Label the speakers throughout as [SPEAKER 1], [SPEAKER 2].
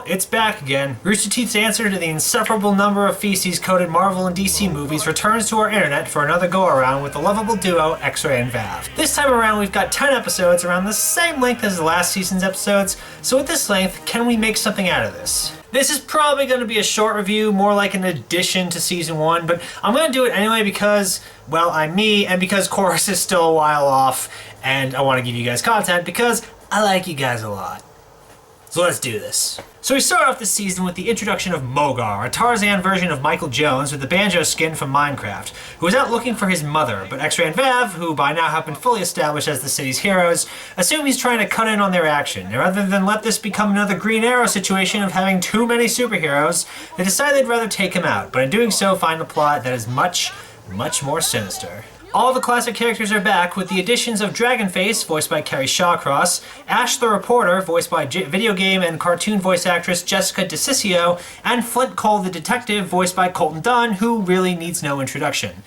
[SPEAKER 1] Well, it's back again. Rooster Teeth's answer to the insufferable number of feces-coated Marvel and DC movies returns to our internet for another go-around with the lovable duo X-Ray and Vav. This time around, we've got 10 episodes around the same length as the last season's episodes, so at this length, can we make something out of this? This is probably going to be a short review, more like an addition to Season 1, but I'm going to do it anyway because, well, I'm me, and because Chorus is still a while off, and I want to give you guys content because I like you guys a lot. So let's do this. So we start off this season with the introduction of Mogar, a Tarzan version of Michael Jones with the banjo skin from Minecraft, who is out looking for his mother, but X-Ray and Vav, who by now have been fully established as the city's heroes, assume he's trying to cut in on their action, and rather than let this become another Green Arrow situation of having too many superheroes, they decide they'd rather take him out, but in doing so find a plot that is much, much more sinister. All the classic characters are back, with the additions of Dragonface, voiced by Kerry Shawcross, Ash the Reporter, voiced by video game and cartoon voice actress Jessica DiCiccio, and Flynt the Detective, voiced by Colton Dunn, who really needs no introduction.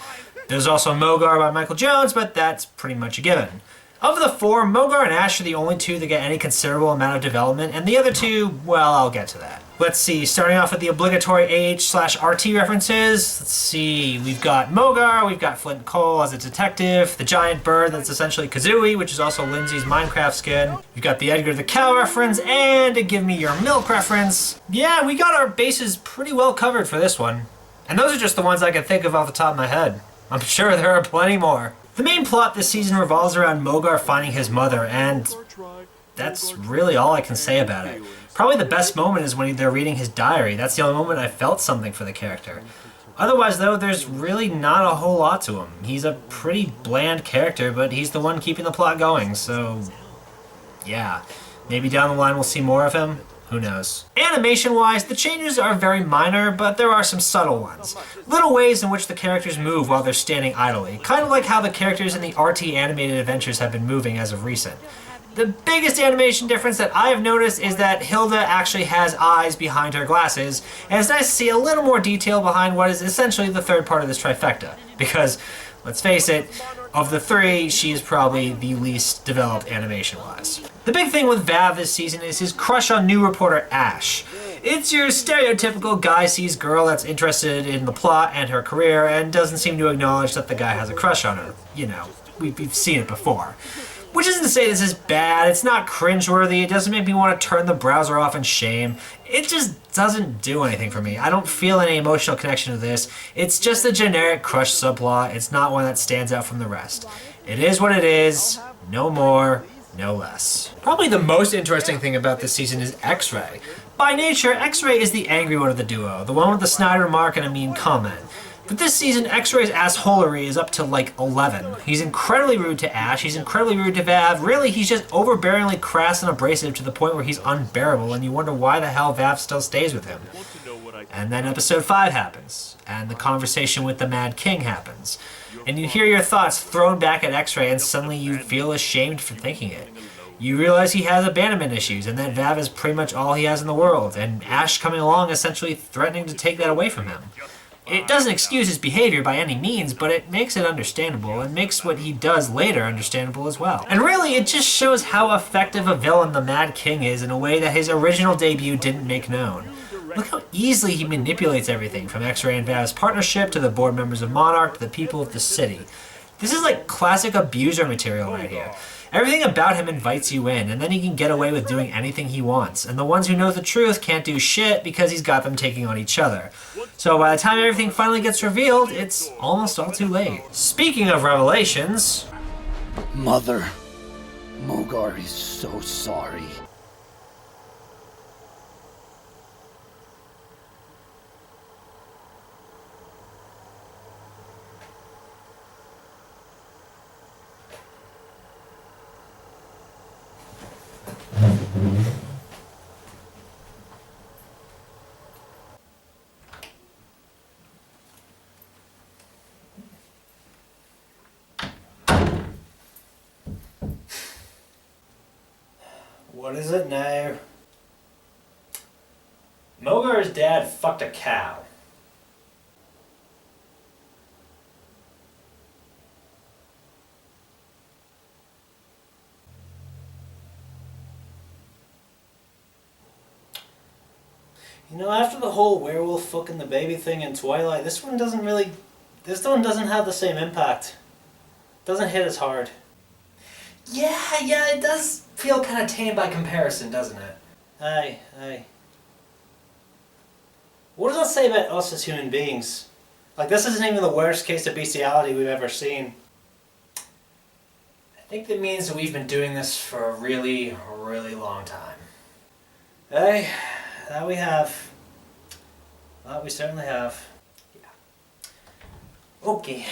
[SPEAKER 1] There's also Mogar by Michael Jones, but that's pretty much a given. Of the four, Mogar and Ash are the only two that get any considerable amount of development, and the other two, well, I'll get to that. Let's see, starting off with the obligatory AH/RT references. Let's see, we've got Mogar, we've got Flynt Cole as a detective, the giant bird that's essentially Kazooie, which is also Lindsay's Minecraft skin. We've got the Edgar the Cow reference, and a Give Me Your Milk reference. Yeah, we got our bases pretty well covered for this one. And those are just the ones I can think of off the top of my head. I'm sure there are plenty more. The main plot this season revolves around Mogar finding his mother, and that's really all I can say about it. Probably the best moment is when they're reading his diary. That's the only moment I felt something for the character. Otherwise, though, there's really not a whole lot to him. He's a pretty bland character, but he's the one keeping the plot going, so yeah. Maybe down the line we'll see more of him. Who knows? Animation-wise, the changes are very minor, but there are some subtle ones. Little ways in which the characters move while they're standing idly, kind of like how the characters in the RT animated adventures have been moving as of recent. The biggest animation difference that I have noticed is that Hilda actually has eyes behind her glasses, and it's nice to see a little more detail behind what is essentially the third part of this trifecta, because, let's face it, of the three, she is probably the least developed animation-wise. The big thing with Vav this season is his crush on new reporter Ash. It's your stereotypical guy sees girl that's interested in the plot and her career and doesn't seem to acknowledge that the guy has a crush on her. You know, we've seen it before. Which isn't to say this is bad, it's not cringeworthy, it doesn't make me want to turn the browser off in shame. It just doesn't do anything for me. I don't feel any emotional connection to this. It's just a generic crush subplot. It's not one that stands out from the rest. It is what it is, no more, no less. Probably the most interesting thing about this season is X-Ray. By nature, X-Ray is the angry one of the duo, the one with the snide remark and a mean comment. But this season, X-Ray's assholery is up to like 11. He's incredibly rude to Ash, he's incredibly rude to Vav, really he's just overbearingly crass and abrasive to the point where he's unbearable and you wonder why the hell Vav still stays with him. And then episode 5 happens, and the conversation with the Mad King happens. And you hear your thoughts thrown back at X-Ray and suddenly you feel ashamed for thinking it. You realize he has abandonment issues and that Vav is pretty much all he has in the world, and Ash coming along essentially threatening to take that away from him. It doesn't excuse his behavior by any means, but it makes it understandable, and makes what he does later understandable as well. And really, it just shows how effective a villain the Mad King is in a way that his original debut didn't make known. Look how easily he manipulates everything, from X-Ray and Vav's partnership, to the board members of Monarch, to the people of the city. This is like classic abuser material right here. Everything about him invites you in, and then he can get away with doing anything he wants. And the ones who know the truth can't do shit because he's got them taking on each other. So by the time everything finally gets revealed, it's almost all too late. Speaking of revelations...
[SPEAKER 2] Mother, Mogar is so sorry.
[SPEAKER 1] What is it now? Mogar's dad fucked a cow. You know, after the whole werewolf fucking the baby thing in Twilight, this one doesn't have the same impact. Doesn't hit as hard. Yeah, it does feel kind of tame by comparison, doesn't it? Aye. What does that say about us as human beings? Like, this isn't even the worst case of bestiality we've ever seen. I think that means that we've been doing this for a really, really long time. Aye, that we have. That we certainly have. Yeah. Okay.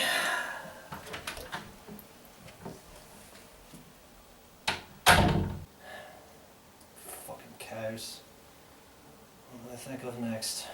[SPEAKER 1] Fucking cows. What do I think of next?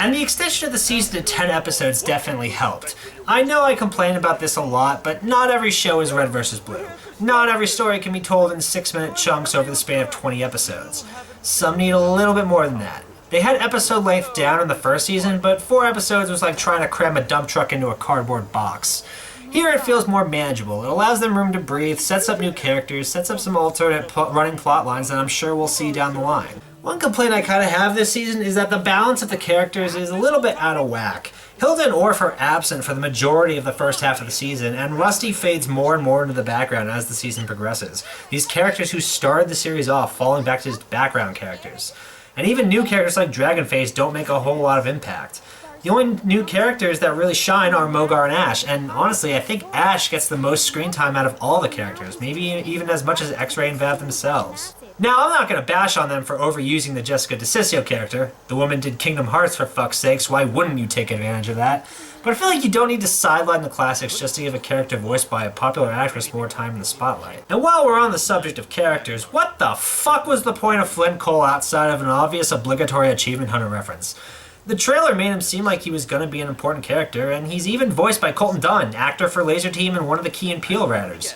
[SPEAKER 1] And the extension of the season to 10 episodes definitely helped. I know I complain about this a lot, but not every show is red versus blue. Not every story can be told in 6-minute chunks over the span of 20 episodes. Some need a little bit more than that. They had episode length down in the first season, but 4 episodes was like trying to cram a dump truck into a cardboard box. Here it feels more manageable. It allows them room to breathe, sets up new characters, sets up some alternate running plot lines that I'm sure we'll see down the line. One complaint I kind of have this season is that the balance of the characters is a little bit out of whack. Hilda and Orf are absent for the majority of the first half of the season, and Rusty fades more and more into the background as the season progresses. These characters who started the series off falling back to just background characters. And even new characters like Dragonface don't make a whole lot of impact. The only new characters that really shine are Mogar and Ash, and honestly, I think Ash gets the most screen time out of all the characters, maybe even as much as X-Ray and Vav themselves. Now, I'm not going to bash on them for overusing the Jessica DiCiccio character. The woman did Kingdom Hearts, for fuck's sakes, why wouldn't you take advantage of that? But I feel like you don't need to sideline the classics just to give a character voiced by a popular actress more time in the spotlight. And while we're on the subject of characters, what the fuck was the point of Flynt Cole outside of an obvious obligatory Achievement Hunter reference? The trailer made him seem like he was going to be an important character, and he's even voiced by Colton Dunn, actor for Laser Team and one of the Key and Peele writers.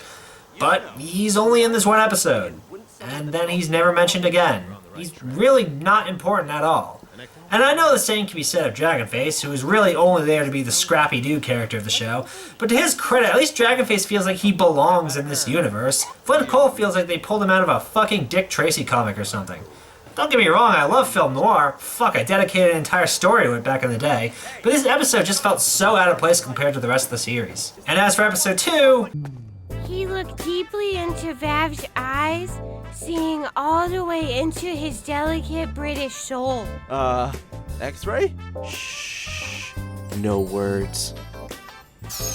[SPEAKER 1] But he's only in this one episode. And then he's never mentioned again. He's really not important at all. And I know the same can be said of Dragonface, who is really only there to be the scrappy dude character of the show, but to his credit, at least Dragonface feels like he belongs in this universe. Flynt Cole feels like they pulled him out of a fucking Dick Tracy comic or something. Don't get me wrong, I love film noir. Fuck, I dedicated an entire story to it back in the day. But this episode just felt so out of place compared to the rest of the series. And as for episode 2...
[SPEAKER 3] He looked deeply into Vav's eyes, seeing all the way into his delicate British soul.
[SPEAKER 4] X-Ray? Shh. No words.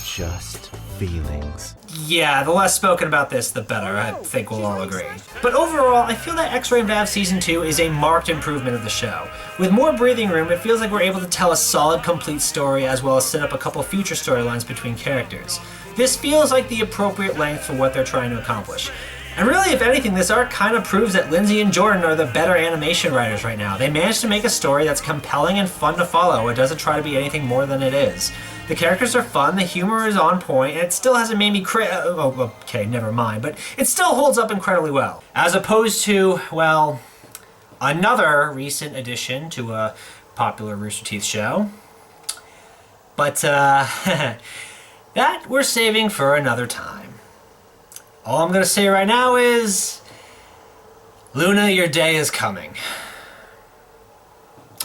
[SPEAKER 4] Just feelings.
[SPEAKER 1] Yeah, the less spoken about this, the better. I think we'll all agree. But overall, I feel that X-Ray and Vav Season 2 is a marked improvement of the show. With more breathing room, it feels like we're able to tell a solid, complete story as well as set up a couple future storylines between characters. This feels like the appropriate length for what they're trying to accomplish. And really, if anything, this arc kind of proves that Lindsay and Jordan are the better animation writers right now. They managed to make a story that's compelling and fun to follow. It doesn't try to be anything more than it is. The characters are fun, the humor is on point, and it still hasn't made me okay, never mind, but it still holds up incredibly well. As opposed to, well, another recent addition to a popular Rooster Teeth show. But, that we're saving for another time. All I'm gonna say right now is, Luna, your day is coming.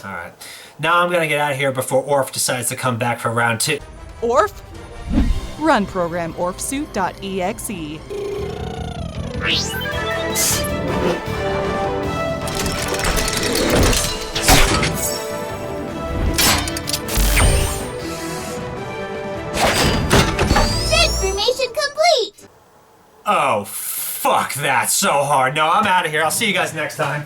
[SPEAKER 1] Alright. Now I'm gonna get out of here before Orf decides to come back for round 2.
[SPEAKER 5] Orf? Run program orfsuit.exe.
[SPEAKER 6] Transformation complete!
[SPEAKER 1] Oh, fuck that so hard. No, I'm out of here. I'll see you guys next time.